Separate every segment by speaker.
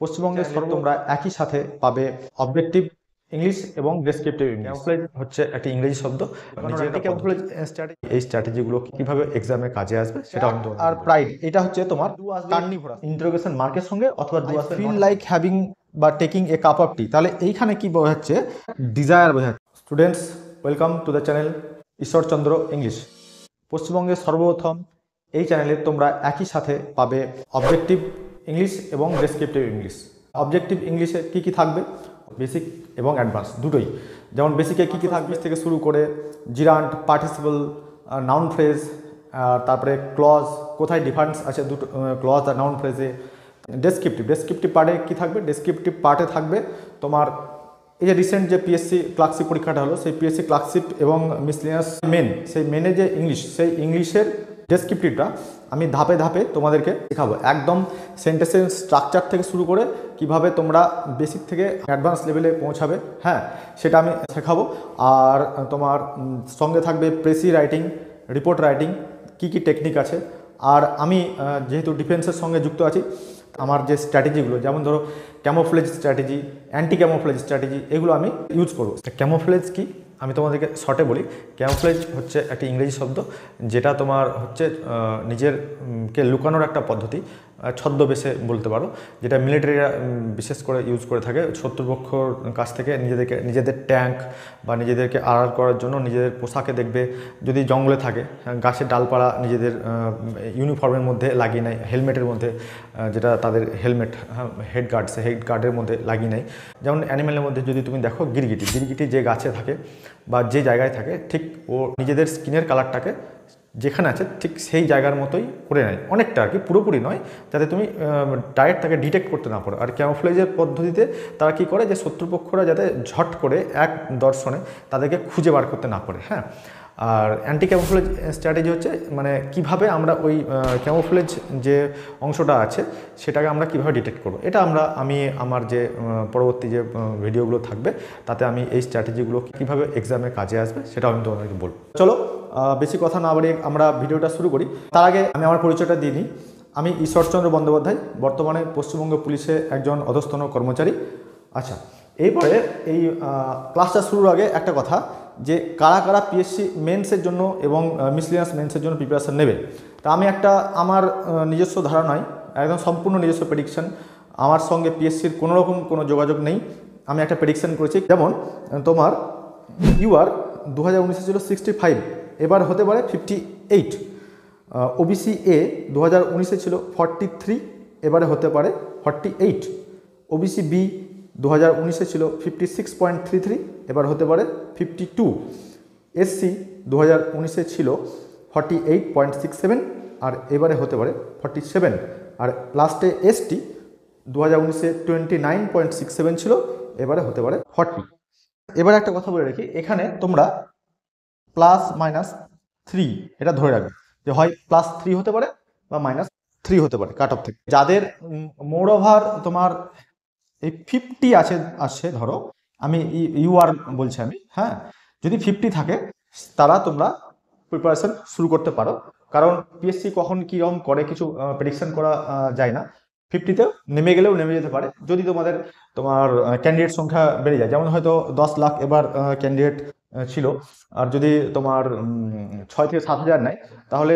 Speaker 1: পশ্চিমবঙ্গে তোমরা একই সাথে পাবে অবজেক্টিভ ইংলিশ এবং ডেসক্রিপটিভ ইংলিশ। ক্যামোফ্লেজ হচ্ছে একটা ইংরেজি শব্দ। ক্যামোফ্লেজ স্ট্র্যাটেজি, এই স্ট্র্যাটেজিগুলো কিভাবে এক্সামে কাজে আসবে সেটা আমি তোমাকে আর প্রাইড, এটা হচ্ছে তোমার কার্নিভোরাস ইন্টারোগেশন মার্কের সঙ্গে, অথবা ডু আসবে ফিল লাইক হ্যাভিং বা taking a cup of tea. তাহলে এইখানে কি বোঝাচ্ছে? ডিজায়ার বোঝাচ্ছে। Students, welcome to the channel Ishwarchandra English. পশ্চিমবঙ্গের সর্বপ্রথম এই চ্যানেলে তোমরা একই সাথে পাবে অবজেক্টিভ ইংলিশ এবং ডেসক্রিপটিভ ইংলিশ। অবজেক্টিভ ইংলিশে কী কী থাকবে? বেসিক এবং অ্যাডভান্স দুটোই। যেমন বেসিকে কী কী থাকবে থেকে শুরু করে জিরান্ট, পার্টিসিপল, নাউন ফ্রেজ, তারপরে ক্লজ, কোথায় ডিফারেন্স আছে দুটো ক্লজ আর নাউন ফ্রেজে। ডেসক্রিপটিভ পার্টে কী থাকবে? ডেসক্রিপটিভ পার্টে থাকবে তোমার এই যে রিসেন্ট যে পিএসসি ক্লার্কশিপ পরীক্ষাটা হলো, সেই পিএসসি ক্লার্কশিপ এবং মিসলিনিয়াস সেই মেনে যে ইংলিশ, সেই ইংলিশের ডেসক্রিপটিভটা আমি ধাপে ধাপে তোমাদেরকে শেখাবো। একদম সেন্টেন্সের স্ট্রাকচার থেকে শুরু করে কিভাবে তোমরা বেসিক থেকে অ্যাডভান্স লেভেলে পৌঁছাবে, হ্যাঁ, সেটা আমি শেখাবো। আর তোমার সঙ্গে থাকবে প্রেসি রাইটিং, রিপোর্ট রাইটিং, কী কী টেকনিক আছে। আর আমি যেহেতু ডিফেন্সের সঙ্গে যুক্ত আছি, আমার যে স্ট্র্যাটেজিগুলো, যেমন ধরো camouflage strategy, anti camouflage strategy, এগুলো আমি ইউজ করবো। ক্যামোফ্লেজ কি আমি তোমাদেরকে শর্টে বলি। ক্যামোফ্লেজ হচ্ছে একটা ইংরেজি শব্দ, যেটা তোমার হচ্ছে নিজেরকে লুকানোর একটা পদ্ধতি, ছদ্মবেশে বলতে পারো, যেটা মিলিটারিরা বিশেষ করে ইউজ করে থাকে শত্রুপক্ষর কাছ থেকে নিজেদের ট্যাঙ্ক বা নিজেদেরকে আড়াল করার জন্য। নিজেদের পোশাকে দেখবে যদি জঙ্গলে থাকে, গাছের ডালপালা নিজেদের ইউনিফর্মের মধ্যে লাগিয়ে নেয়, হেলমেটের মধ্যে, যেটা তাদের হেলমেট, হেড গার্ড, সে হেড গার্ডের মধ্যে লাগিয়ে নেয়। যেমন অ্যানিমেলের মধ্যে যদি তুমি দেখো গিরগিটি যে গাছে থাকে বা যে জায়গায় থাকে, ঠিক ও নিজেদের স্কিনের কালারটাকে যেখানে আছে ঠিক সেই জায়গার মতোই করে নেয়, অনেকটা আর কি, পুরোপুরি নয়, যাতে তুমি ডাইরেক্ট তাকে ডিটেক্ট করতে না পারো। আর ক্যামোফ্লেজের পদ্ধতিতে তারা কী করে, যে শত্রুপক্ষরা যাতে ঝট করে এক দর্শনে তাদেরকে খুঁজে বার করতে না পারে, হ্যাঁ। আর অ্যান্টি ক্যামোফ্লেজ স্ট্র্যাটেজি হচ্ছে মানে কিভাবে আমরা ওই ক্যামোফ্লেজ যে অংশটা আছে সেটাকে আমরা কিভাবে ডিটেক্ট করবো। এটা আমি আমার যে পরবর্তী যে ভিডিওগুলো থাকবে তাতে আমি এই স্ট্র্যাটেজিগুলো কিভাবে এক্সামে কাজে আসবে সেটা আমি তোমাদেরকে বলবো। চলো বেশি কথা না বাড়িয়ে আমরা ভিডিওটা শুরু করি। তার আগে আমি আমার পরিচয়টা দিয়ে নিই। আমি ঈশ্বরচন্দ্র বন্দ্যোপাধ্যায়, বর্তমানে পশ্চিমবঙ্গ পুলিশে একজন অধস্তন কর্মচারী। আচ্ছা, এরপরে এই ক্লাসটা শুরুর আগে একটা কথা, যে কারা কারা পিএসসি মেন্সের জন্য এবং মিসলিনিয়াস মেন্সের জন্য প্রিপারেশন নেবে। তা আমি আমার নিজস্ব ধারণায়, একদম সম্পূর্ণ নিজস্ব প্রেডিকশন, আমার সঙ্গে পিএসসির কোনো যোগাযোগ নেই। আমি একটা প্রেডিকশন করেছি, যেমন তোমার ইউআর 2019-এ ছিল 65, এবার হতে পারে 58। ওবিসি এ 2019-এ ছিল 43, এবারে হতে পারে 48। ওবিসি বি 2019-এ ছিল 56.33, এবার হতে পারে 52। এসসি 2019-এ ছিল 48.67, আর এবারে হতে পারে 47। আর লাস্টে এসটি 2019-এ 29.67 ছিল, এবারে হতে পারে 40। এবার একটা কথা বলে রাখি, এখানে তোমরা +-3 এটা ধরে রাখবে, যে হয় +3 হতে পারে বা -3 হতে পারে কাট অফ থেকে। যাদের মোর ওভার তোমার এই 50 আসছে, ধরো আমি ইউআর বলছি আমি, হ্যাঁ, যদি 50 থাকে তারা তোমরা প্রিপারেশন শুরু করতে পারো। কারণ পিএসসি কখন কীরকম করে কিছু প্রেডিকশন করা যায় না। 50-তে নেমে গেলেও নেমে যেতে পারে, যদি তোমার ক্যান্ডিডেট সংখ্যা বেড়ে যায়। যেমন হয়তো 10 লাখ এবার ক্যান্ডিডেট ছিল, আর যদি তোমার 6 থেকে 7 হাজার নেয়, তাহলে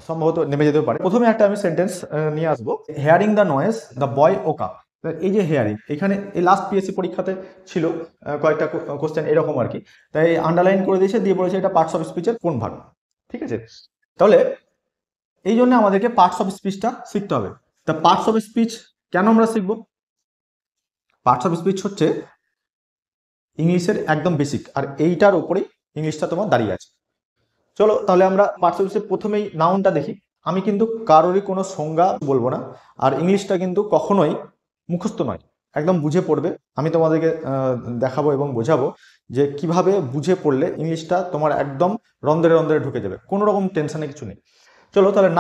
Speaker 1: সম্ভবত নেমে যেতেও পারে। প্রথমে একটা আমি সেন্টেন্স নিয়ে আসবো, hearing the noise the boy woke up. এই যে হেয়ারিং, এখানে এই লাস্ট পিএসসি পরীক্ষাতে ছিল কয়েকটা কোশ্চেন এরকম আর কি, তাই আন্ডারলাইন করে দিয়েছে, দিয়ে বলেছে এটা পার্টস অফ স্পিচের কোন ভাগ, ঠিক আছে। তাহলে এই জন্য আমাদেরকে পার্টস অফ স্পিচটা শিখতে হবে। তা পার্টস অফ স্পিচ কেন আমরা শিখব? পার্টস অফ স্পিচ হচ্ছে ইংলিশের একদম বেসিক, আর এইটার উপরেই ইংলিশটা তোমার দাঁড়িয়ে আছে। চলো তাহলে আমরা পার্টস অফ স্পিচের প্রথমেই নাউনটা দেখি। আমি কিন্তু কারোরই কোনো সংজ্ঞা বলবো না, আর ইংলিশটা কিন্তু কখনোই মুখস্থ নয়, একদম বুঝে পড়বে। আমি তোমাদেরকে দেখাবো এবং বোঝাবো যে কিভাবে বুঝে পড়লে ইংলিশটা তোমার একদম রন্ধ্রে রন্ধ্রে ঢুকে যাবে, কোনো রকম টেনশনে কিছু নেই। চলো তাহলে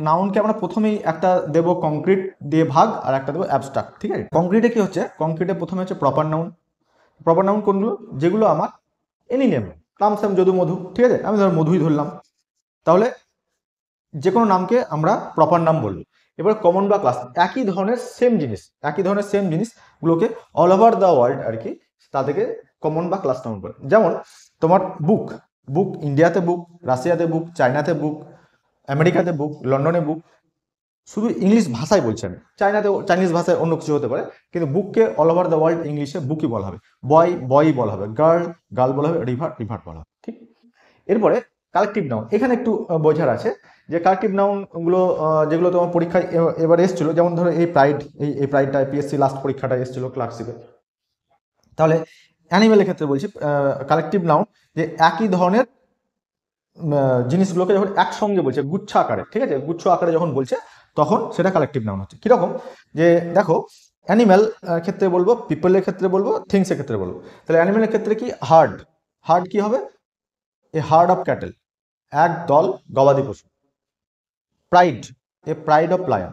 Speaker 1: নাউনকে আমরা প্রথমেই একটা দেবো কংক্রিট দিয়ে ভাগ, আর একটা দেবো অ্যাবস্ট্রাক্ট, ঠিক আছে। কংক্রিটে কি হচ্ছে? কংক্রিটে প্রথমে হচ্ছে প্রপার নাউন কোনগুলো? যেগুলো আমার এনি নেম, নাম সাম যদু মধু, ঠিক আছে, আমি ধর মধুই ধরলাম, তাহলে যে কোনো নামকে আমরা প্রপার নাম বলবো। এবার কমন বা ক্লাস, একই ধরনের সেম জিনিসগুলোকে অল ওভার দ্য ওয়ার্ল্ড আর কি তাদেরকে কমন বা ক্লাস নাউন বলে। যেমন তোমার বুক, ইন্ডিয়াতে বুক, রাশিয়াতে বুক, চায়নাতে বুক, আমেরিকাতে বুক, লন্ডনে বুক। শুধু ইংলিশ ভাষায় বলছি আমি, চাইনিজ ভাষায় অন্য কিছু হতে পারে, কিন্তু বুককে অল ওভার দ্য ওয়ার্ল্ড ইংলিশে বুকই বলা হবে, বয় বলা হবে, গার্ল বলা হবে, রিভার বলা হবে। ঠিক। এরপরে কালেকটিভ নাউন, এখানে একটু বোঝার আছে যে কালেকটিভ নাউন গুলো যেগুলো তোমার পরীক্ষায় এবার এসেছিল, যেমন ধরো এই প্রাইডটা পিএসসি লাস্ট পরীক্ষাটা এসেছিল ক্লার্কশিপে। তাহলে অ্যানিমেলের ক্ষেত্রে বলছি কালেকটিভ নাউন, যে একই ধরনের জিনিসগুলোকে যখন একসঙ্গে বলছে গুচ্ছ আকারে, ঠিক আছে, গুচ্ছ আকারে যখন বলছে তখন সেটা কালেকটিভ নাউন হচ্ছে। কিরকম, যে দেখো অ্যানিম্যাল ক্ষেত্রে বলবো, পিপলের ক্ষেত্রে বলবো, থিংসের ক্ষেত্রে বলবো। তাহলে অ্যানিম্যালের ক্ষেত্রে কি, হার্ড কি হবে, এ হার্ড অফ ক্যাটেল, এক দল গবাদি পশু। Pride of lion.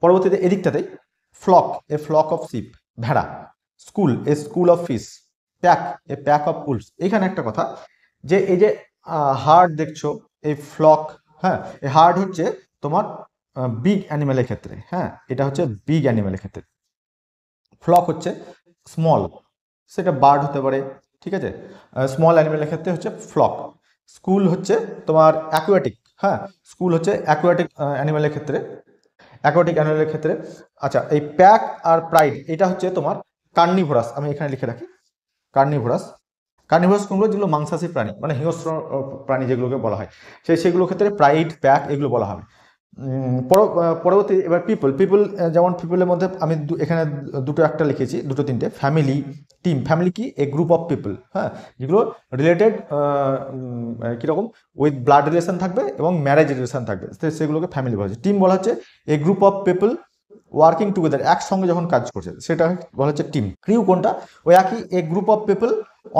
Speaker 1: পরবর্তীতে এদিকটাতেই ফ্লক অফ শিপ, ভেড়া। School of fish. Pack of owls. এখানে একটা কথা, যে এই যে হার্ড দেখছো, এই ফ্লক, হ্যাঁ, এই হার্ড হচ্ছে তোমার বিগ অ্যানিমেলের ক্ষেত্রে, হ্যাঁ, এটা হচ্ছে বিগ অ্যানিমেলের ক্ষেত্রে। ফ্লক হচ্ছে স্মল, সেটা বার্ড হতে পারে, ঠিক আছে, স্মল অ্যানিমেলের ক্ষেত্রে হচ্ছে ফ্লক। স্কুল হচ্ছে তোমার অ্যাকুয়াটিক, হ্যাঁ, স্কুল হচ্ছে অ্যাকুয়াটিক অ্যানিমেলের ক্ষেত্রে, আচ্ছা, এই প্যাক আর প্রাইড এটা হচ্ছে তোমার কার্নিভোরাস, আমি এখানে লিখে রাখি কার্নিভোরাস কোনগুলো, যেগুলো মাংসাশী প্রাণী, মানে হিংস্র প্রাণী যেগুলোকে বলা হয়, সেগুলোর ক্ষেত্রে প্রাইড, প্যাক এগুলো বলা হবে। পরবর্তী এবার পিপল, যেমন পিপলের মধ্যে আমি এখানে দুটো একটা লিখেছি, দুটো তিনটে। Family, team. ফ্যামিলি কি, এ গ্রুপ অফ পিপল, হ্যাঁ, যেগুলো রিলেটেড কিরকম, উইথ ব্লাড রিলেশন থাকবে এবং ম্যারেজ রিলেশন থাকবে, সেগুলোকে ফ্যামিলি বলা হচ্ছে। টিম বলা হচ্ছে a group of people working together, একসঙ্গে যখন কাজ করছে সেটা বলা হচ্ছে টিম। ক্রিউ কোনটা, ওই একই, a group of people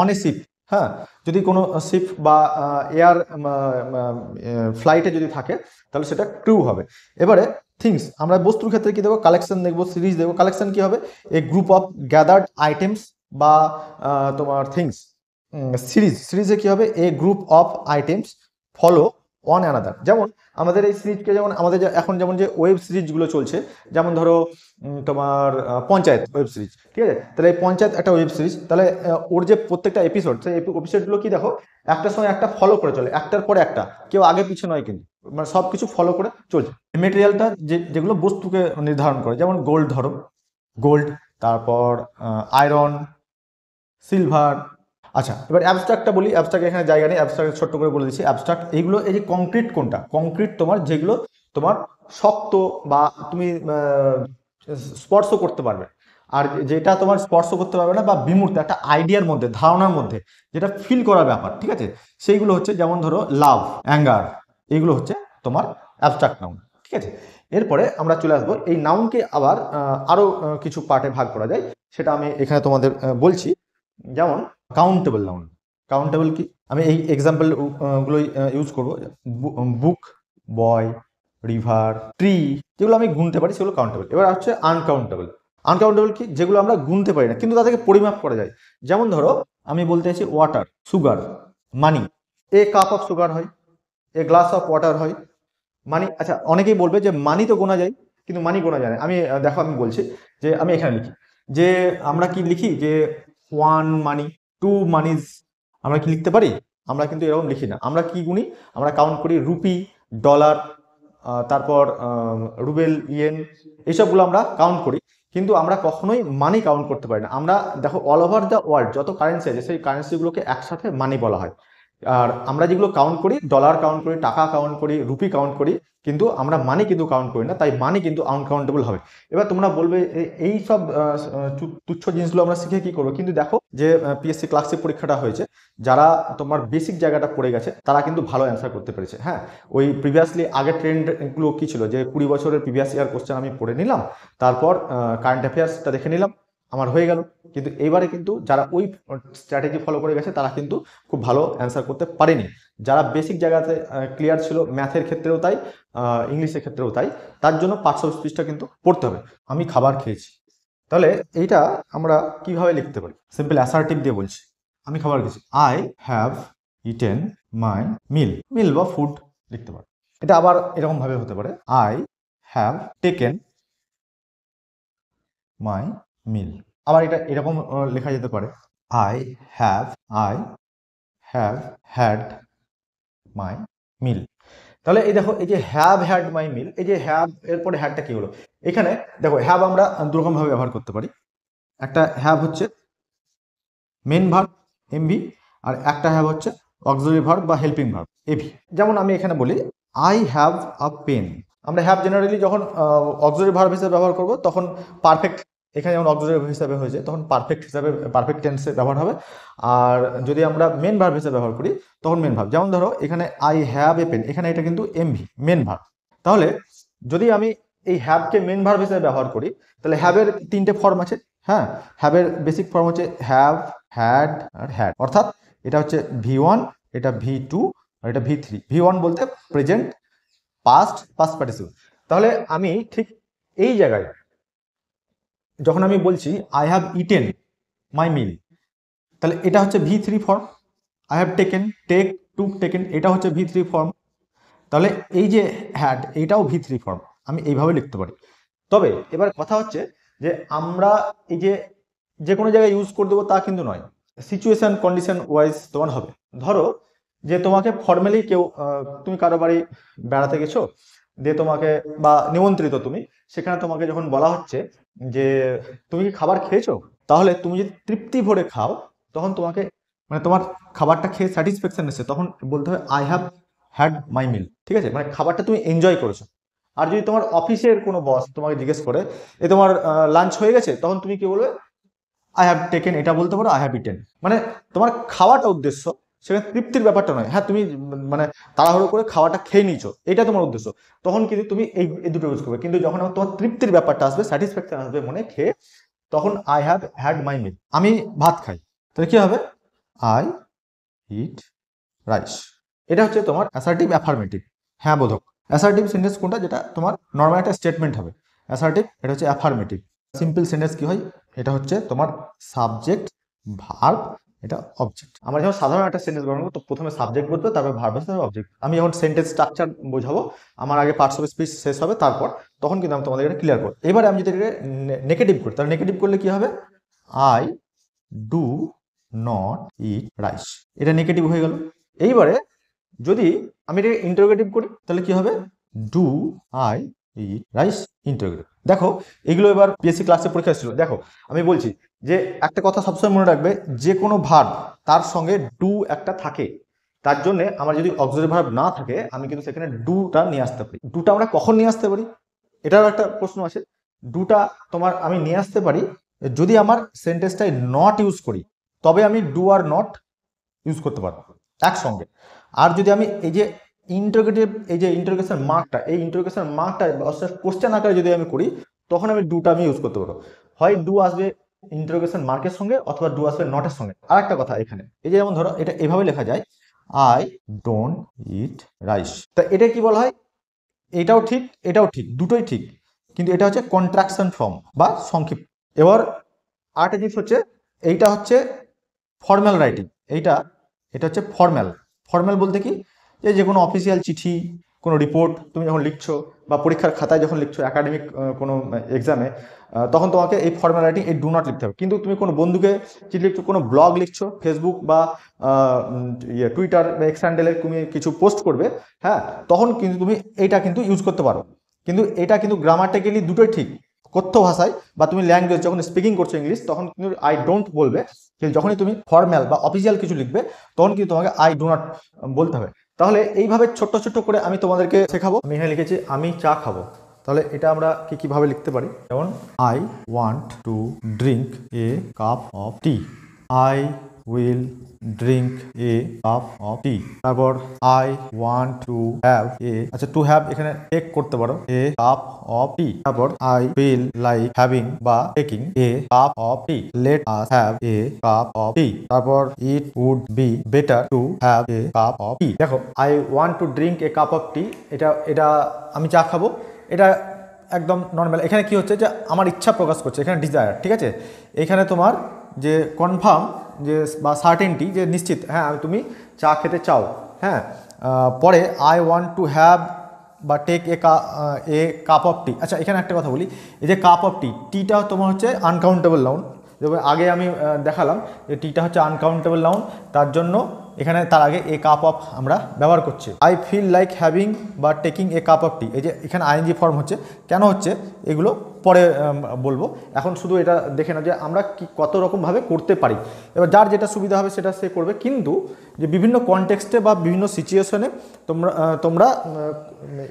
Speaker 1: on a ship, হ্যাঁ, যদি কোনো শিপ বা এয়ার ফ্লাইটে যদি থাকে তাহলে সেটা ক্রিউ হবে। এবারে থিংস, আমরা বস্তুর ক্ষেত্রে কি দেবো, কালেকশন দেখবো, সিরিজ দেখবো। কালেকশন কি হবে, a group of gathered items বা তোমার থিংস। সিরিজে কি হবে, a group of items follow one another. যেমন আমাদের এই সিরিজকে, যেমন আমাদের এখন যেমন যে ওয়েব সিরিজগুলো চলছে, যেমন ধরো তোমার পঞ্চায়েত ওয়েব সিরিজ, ঠিক আছে, তাহলে এই পঞ্চায়েত একটা ওয়েব সিরিজ, তাহলে ওর যে প্রত্যেকটা এপিসোড, সেই এপিসোডগুলো কি দেখো একটার সময় একটা ফলো করে চলে, একটার পরে একটা, কেউ আগে পিছু নয়, কিন্তু মানে সব কিছু ফলো করে চলছে। মেটেরিয়ালটা যেগুলো বস্তুকে নির্ধারণ করে, যেমন গোল্ড ধরো, তারপর আয়রন, সিলভার। আচ্ছা, এবার অ্যাবস্ট্রাক্টটা বলি, অ্যাবস্ট্রাক্ট এখানে জায়গা নেই, অ্যাবস্ট্রাক্ট ছোট্ট করে বলে দিচ্ছি। অ্যাবস্ট্রাক্ট এইগুলো, এই যে কংক্রিট কোনটা, কংক্রিট তোমার যেগুলো তোমার শক্ত বা তুমি স্পর্শ করতে পারবে, আর যেটা তোমার স্পর্শ করতে পারবে না বা বিমূর্ত একটা আইডিয়ার মধ্যে, ধারণার মধ্যে যেটা ফিল করা ব্যাপার, ঠিক আছে, সেইগুলো হচ্ছে, যেমন ধরো লাভ, অ্যাঙ্গার, এইগুলো হচ্ছে তোমার অ্যাবস্ট্রাক্ট নাউন, ঠিক আছে। এরপরে আমরা চলে আসবো এই নাউনকে আবার আরো কিছু পার্টে ভাগ করা যায়, সেটা আমি এখানে তোমাদের বলছি। যেমন কাউন্টেবল কি, আমি এই এক্সাম্পল গুলোই ইউজ করবো। বুক, বয়, রিভার, ট্রি, যেগুলো আমি গুনতে পারি সেগুলো কাউন্টেবল। এবার হচ্ছে আনকাউন্টেবল কি, যেগুলো আমরা গুনতে পারি না কিন্তু তাদেরকে পরিমাপ করা যায়। যেমন ধরো আমি বলতে চাইছি water, sugar, money. A cup of sugar হয়, এ গ্লাস অফ ওয়াটার হয়, মানি। আচ্ছা, অনেকেই বলবে যে মানি তো গোনা যায়, কিন্তু মানি গোনা যায় না। আমি দেখো আমি বলছি যে আমি এখানে লিখি যে আমরা কি লিখি যে ওয়ান মানি, টু মানিজ, আমরা কি লিখতে পারি? আমরা কিন্তু এরকম লিখি না। আমরা কি গুনি, আমরা কাউন্ট করি রুপি, ডলার, তারপর রুবেল, ইয়েন, এইসবগুলো আমরা কাউন্ট করি, কিন্তু আমরা কখনোই মানি কাউন্ট করতে পারি না। আমরা দেখো অল ওভার দ্য ওয়ার্ল্ড যত কারেন্সি আছে সেই কারেন্সিগুলোকে একসাথে মানি বলা হয়। আর আমরা যেগুলো কাউন্ট করি, ডলার কাউন্ট করি, টাকা কাউন্ট করি, রুপি কাউন্ট করি, কিন্তু আমরা মানি কিন্তু কাউন্ট করি না, তাই মানি কিন্তু আনকাউন্টেবল হবে। এবার তোমরা বলবে এই সব তুচ্ছ জিনিসগুলো আমরা শিখে কি করবো, কিন্তু দেখো যে পিএসসি ক্লার্কশিপ পরীক্ষাটা হয়েছে, যারা তোমার বেসিক জায়গাটা পড়ে গেছে তারা কিন্তু ভালো অ্যান্সার করতে পেরেছে। হ্যাঁ, ওই প্রিভিয়াসলি আগের ট্রেন্ডগুলো কি ছিল, যে 20 বছরের প্রিভিয়াস ইয়ার কোশ্চেন আমি পড়ে নিলাম, তারপর কারেন্ট অ্যাফেয়ার্সটা দেখে নিলাম, আমার হয়ে গেল। কিন্তু এইবারে কিন্তু যারা ওই স্ট্র্যাটেজি ফলো করে গেছে তারা কিন্তু খুব ভালো অ্যান্সার করতে পারেনি। যারা বেসিক জায়গাতে ক্লিয়ার ছিল, ম্যাথের ক্ষেত্রেও তাই, ইংলিশের ক্ষেত্রেও তাই, তার জন্য পার্টস অফ স্পিচটা কিন্তু পড়তে হবে। আমি খাবার খেয়েছি, তাহলে এইটা আমরা কিভাবে লিখতে পারি, সিম্পল অ্যাসার্টিভ দিয়ে বলছি। আমি খাবার খেয়েছি, আই হ্যাভ ইটেন মাই মিল বা ফুড লিখতে পারি। এটা আবার এরকম ভাবে হতে পারে, আই হ্যাভ টেকেন মাই মিল। আবার এটা এরকম লেখা যেতে পারে, আই হ্যাভ হ্যাড মাই মিল। তাহলে এই দেখো, এই যে হ্যাভ হ্যাড মাই মিল, এই যে হ্যাভ এরপরে হ্যাডটা কি হলো, এখানে দেখো হ্যাভ আমরা দুরকম ভাবে ব্যবহার করতে পারি। একটা হ্যাভ হচ্ছে মেন ভার্ব এমভি, আর একটা হ্যাভ হচ্ছে অক্সিলারি ভার্ব বা হেল্পিং ভার্ব এভি। যেমন আমি এখানে বলি আই হ্যাভ আ পেন। আমরা হ্যাভ জেনারেলি যখন অক্সিলারি ভার্ব হিসেবে ব্যবহার করব তখন পারফেক্ট, এখানে যেমন অক্সিলারি হিসাবে হয়েছে তখন পারফেক্ট হিসাবে পারফেক্ট টেন্সে ব্যবহার হবে। আর যদি আমরা মেন ভার্ব হিসেবে ব্যবহার করি তখন মেন ভার্ব। যেমন ধরো এখানে আই হ্যাভ এ পেন, এখানে এটা কিন্তু এমভি মেন ভার্ব। তাহলে যদি আমি এই হ্যাভকে মেন ভার্ব হিসেবে ব্যবহার করি তাহলে হ্যাভের তিনটে ফর্ম আছে। হ্যাঁ, হ্যাভের বেসিক ফর্ম হচ্ছে হ্যাভ, হ্যাড আর হ্যাড, অর্থাৎ এটা হচ্ছে V1, এটা V2 আর এটা V3। V1 বলতে প্রেজেন্ট, পাস্ট পার্টিসিপল। তাহলে আমি ঠিক এই জায়গায় যখন আমি বলছি আই হ্যাভ ইটেন মাই মিল, তাহলে এটা হচ্ছে V3 form. I have taken, took taken, এটা হচ্ছে V3 ফর্ম। তাহলে এই যে হ্যাড, এটাও V3 ফর্ম। আমি এইভাবে লিখতে পারি। তবে এবার কথা হচ্ছে যে আমরা এই যে কোনো জায়গায় ইউজ করে দেবো তা কিন্তু নয়, সিচুয়েশন কন্ডিশন ওয়াইজ তোমার হবে। ধরো যে তোমাকে ফর্মালি কেউ, তুমি কারো বাড়ি বেড়াতে গেছো, দিয়ে তোমাকে বা নিমন্ত্রিত তুমি, সেখানে তোমাকে যখন বলা হচ্ছে যে তুমি কি খাবার খেয়েছো, তাহলে তুমি যদি তৃপ্তি ভরে খাও তখন তোমাকে, মানে তোমার খাবারটা খেয়ে স্যাটিসফ্যাকশন এসেছে, তখন বলতে হবে আই হ্যাভ হ্যাড মাই মিল। ঠিক আছে, মানে খাবারটা তুমি এনজয় করেছো। আর যদি তোমার অফিসের কোনো বস তোমাকে জিজ্ঞেস করে এ তোমার লাঞ্চ হয়ে গেছে, তখন তুমি কি বলবে, আই হ্যাভ টেকেন, এটা বলতে পারো আই হ্যাভ ইটেন। মানে তোমার খাওয়াটা উদ্দেশ্য, সেখানে তৃপ্তির ব্যাপারটা নয়। হ্যাঁ, তুমি মানে তাড়াহুড়ো করে খাওয়াটা খেয়ে নিয়েছো, এটা তোমার উদ্দেশ্য, তখন কিন্তু তুমি এই দুটো ইউজ করবে। কিন্তু যখন তোমার তৃপ্তির ব্যাপারটা আসবে, স্যাটিসফ্যাকশন আসবে মনে খেয়ে, তখন আই হ্যাভ হ্যাড মাই মিল। আমি ভাত খাই, তাহলে কি হবে, আই ইট রাইস। এটা হচ্ছে তোমার অ্যাসার্টিভ অ্যাফার্মেটিভ, হ্যাঁ বোধক। অ্যাসার্টিভ সেন্টেন্স কোনটা, যেটা তোমার নর্মাল একটা স্টেটমেন্ট হবে। অ্যাসার্টিভ এটা হচ্ছে অ্যাফার্মেটিভ। সিম্পল সেন্টেন্স কি হয়, এটা হচ্ছে তোমার সাবজেক্ট, ভার্ব, এটা অবজেক্ট। আমরা যখন সাধারণ একটা সেন্টেন্স গঠন করবো তো প্রথমে সাবজেক্ট বলবো, তারপর ভার্ব, তারপর অবজেক্ট। আমি যখন সেন্টেন্স স্ট্রাকচার বোঝাবো, আমার আগে পার্টস অফ স্পিচ শেষ হবে, তারপর তখন কিন্তু আমি তোমাদের এটা ক্লিয়ার করবো। এবারে আমি যদি নেগেটিভ করি, তাহলে নেগেটিভ করলে কি হবে, I do not eat rice, এটা নেগেটিভ হয়ে গেল। এইবারে যদি আমি এটাকে ইন্টারোগেটিভ করি তাহলে কি হবে, do I eat rice interrogative. দেখো এগুলো এবার পিএসসি ক্লাসে পরীক্ষা ছিল। দেখো আমি বলছি যে একটা কথা সবসময় মনে রাখবে, যে কোনো ভার্ব তার সঙ্গে ডু একটা থাকে। তার জন্য আমার যদি অক্সিলারি ভার্ব না থাকে, আমি কিন্তু সেখানে ডুটা নিয়ে আসতে পারি। ডুটা আমরা কখন নিয়ে আসতে পারি, এটারও একটা প্রশ্ন আছে। ডুটা তোমার আমি নিয়ে আসতে পারি যদি আমার সেন্টেন্সটাই নট ইউজ করি, তবে আমি ডু আর নট ইউজ করতে পারবো একসঙ্গে। আর যদি আমি এই যে ইন্টারোগেটিভ, এই যে ইন্টারোগেশন মার্কটা, এই ইন্টারোগেশন মার্কটা কোশ্চেন আকারে যদি আমি করি, তখন আমি ডুটা আমি ইউজ করতে পারবো। হয় ডু আসবে ইন্টারোগেশন মার্কের সঙ্গে, অথবা ডু আসবে নটের সঙ্গে। আর একটা কথা এখানে, এই যে যেমন ধরো এটা এভাবে লেখা যায়, আই ডোন্ট ইট রাইস। তা এটা কি বলা হয়, এটাও ঠিক এটাও ঠিক, দুটোই ঠিক, কিন্তু এটা হচ্ছে কন্ট্রাকশন ফর্ম বা সংক্ষিপ্ত। এবার আরেকটা জিনিস হচ্ছে, এইটা হচ্ছে ফর্মাল রাইটিং, এটা হচ্ছে ফর্মাল বলতে কি, যে কোনো অফিসিয়াল চিঠি, কোনো রিপোর্ট তুমি যখন লিখছো, বা পরীক্ষার খাতায় যখন লিখছো একাডেমিক কোনো এক্সামে, তখন তোমাকে এই ফর্মাল রাইটিং, এই ডু নট লিখতে হবে। কিন্তু তুমি কোনো বন্ধুকে চিঠি লিখছো, কোনো ব্লগ লিখছো, ফেসবুক বা টুইটার বা এক্স হ্যান্ডেলে তুমি কিছু পোস্ট করবে, হ্যাঁ, তখন কিন্তু তুমি এইটা কিন্তু ইউজ করতে পারো। কিন্তু এটা কিন্তু গ্রামাটিক্যালি দুটোই ঠিক। কথ্য ভাষায় বা তুমি ল্যাঙ্গুয়েজ যখন স্পিকিং করছো ইংলিশ, তখন কিন্তু আই ডোন্ট বলবে, কিন্তু যখনই তুমি ফর্মাল বা অফিসিয়াল কিছু লিখবে, তখন কিন্তু তোমাকে আই ডো নট বলতে হবে। তাহলে এইভাবে ছোট্ট ছোট্ট করে আমি তোমাদেরকে শেখাবো। আমি এখানে লিখেছি আমি চা খাবো, তাহলে এটা আমরা কিভাবে লিখতে পারি, যেমন I want to drink a cup of tea, I will drink a cup of tea. তারপর I want to have a, আচ্ছা টু হ্যাভ এখানে টেক করতে পারো, এ কাপ অফ টি। তারপর আই ফিল লাইক হ্যাভিং বা taking a cup of tea, let us have a cup of tea. তারপর it would be better to have a cup of tea. দেখো I want to drink a cup of tea, এটা আমি চা খাবো, এটা একদম normal. এখানে কি হচ্ছে যে আমার ইচ্ছা প্রকাশ করছে, এখানে ডিজায়ার, ঠিক আছে। এখানে তোমার যে কনফার্ম যে বা সার্টেনটি, যে নিশ্চিত, হ্যাঁ তুমি চা খেতে চাও, হ্যাঁ। পরে আই ওয়ান্ট টু হ্যাভ বা টেক এ কাপ অফ টি। আচ্ছা, এখানে একটা কথা বলি, এই যে কাপ অফ টি, টিটা তোমার হচ্ছে আনকাউন্টেবল নাউন। যেমন আগে আমি দেখালাম যে টিটা হচ্ছে আনকাউন্টেবল নাউন, তার জন্য এখানে তার আগে এ কাপ অফ আমরা ব্যবহার করছি। আই ফিল লাইক হ্যাভিং বা taking a cup of tea, এই যে এখানে আইএনজি ফর্ম হচ্ছে, কেন হচ্ছে এগুলো পরে বলবো। এখন শুধু এটা দেখে না যে আমরা কি কত রকমভাবে করতে পারি। এবার যার যেটা সুবিধা হবে সেটা সে করবে, কিন্তু যে বিভিন্ন কনটেক্সটে বা বিভিন্ন সিচুয়েশনে তোমরা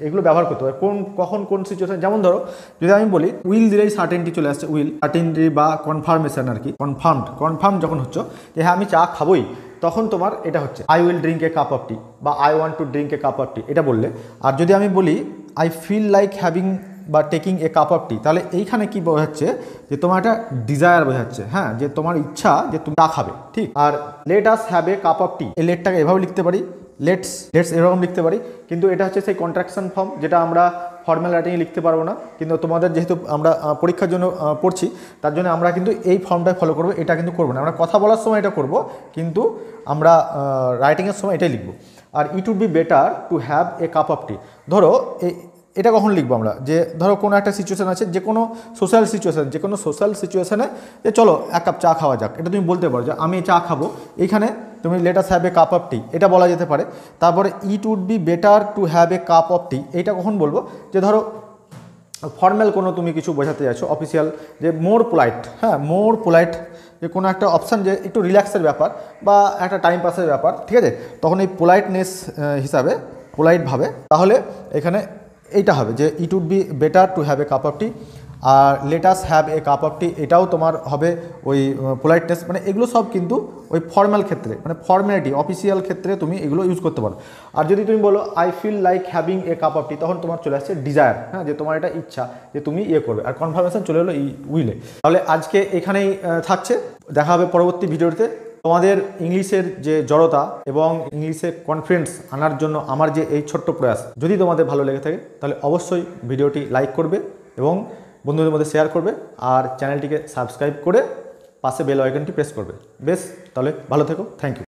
Speaker 1: এগুলো ব্যবহার করতে পারো। কখন কোন সিচুয়েশন, যেমন ধরো যদি আমি বলি উইল দিলেই সার্টেনটি চলে আসছে, উইল সার্টেনটি বা কনফার্মেশন আর কি, কনফার্ম যখন হচ্ছে যে হ্যাঁ আমি চা খাবোই, তখন তোমার এটা হচ্ছে I will drink a cup of tea বা I want to drink a cup of tea, এটা বললে। আর যদি আমি বলি আই ফিল লাইক হ্যাভিং বা taking a cup of tea, তাহলে এইখানে কি বোঝাচ্ছে যে তোমার একটা ডিজায়ার বোঝাচ্ছে, হ্যাঁ, যে তোমার ইচ্ছা যে তুমি চা খাবে, ঠিক। আর let us have a cup of tea, এই লেটটাকে এভাবে লিখতে পারি, লেটস এরকম লিখতে পারি, কিন্তু এটা হচ্ছে সেই কন্ট্রাকশন ফর্ম, যেটা আমরা ফর্মাল রাইটিংয়ে লিখতে পারবো না। কিন্তু তোমাদের যেহেতু আমরা পরীক্ষার জন্য পড়ছি, তার জন্য আমরা কিন্তু এই ফর্মটাই ফলো করবো, এটা কিন্তু করবো না। আমরা কথা বলার সময় এটা করব, কিন্তু আমরা রাইটিংয়ের সময় এটাই লিখবো। আর it would be better to have a cup of tea, ধরো এটা কখন লিখবো আমরা, যে ধরো কোনো একটা সিচুয়েশান আছে, যে কোনো সোশ্যাল সিচুয়েশানে যে চলো এক কাপ চা খাওয়া যাক, এটা তুমি বলতে পারো যে আমি চা খাবো। এইখানে তুমি let us have a cup of tea এটা বলা যেতে পারে। তারপরে it would be better to have a cup of tea, এইটা কখন বলবো, যে ধরো ফর্মাল কোনো তুমি কিছু বোঝাতে যাচ্ছ, অফিসিয়াল, যে মোর পোলাইট, হ্যাঁ মোর পোলাইট, যে কোনো একটা অপশান, যে একটু রিল্যাক্সের ব্যাপার বা একটা টাইম পাসের ব্যাপার, ঠিক আছে, তখন এই পোলাইটনেস হিসাবে পোলাইটভাবে, তাহলে এখানে এইটা হবে যে it would be better to have a cup of tea. আর let us have a cup of tea, এটাও তোমার হবে ওই পোলাইটনেস, মানে এগুলো সব কিন্তু ওই ফর্মাল ক্ষেত্রে, মানে ফর্মালিটি অফিসিয়াল ক্ষেত্রে তুমি এগুলো ইউজ করতে পারো। আর যদি তুমি বলো I feel like having a cup of tea, তখন তোমার চলে আসছে ডিজায়ার, হ্যাঁ, যে তোমার এটা ইচ্ছা যে তুমি করবে। আর কনফার্মেশন চলে এলো উইলে। তাহলে আজকে এখানেই থাকছে, দেখা হবে পরবর্তী ভিডিওতে। তোমাদের ইংলিশের যে জড়তা এবং ইংলিশে কনফিডেন্স আনার জন্য আমার যে এই ছোট্ট প্রয়াস, যদি তোমাদের ভালো লেগে থাকে তাহলে অবশ্যই ভিডিওটি লাইক করবে এবং বন্ধুদের মধ্যে শেয়ার করবে, আর চ্যানেলটিকে সাবস্ক্রাইব করে পাশে বেল আইকনটি প্রেস করবে। বেশ, তাহলে ভালো থেকো, থ্যাংক ইউ।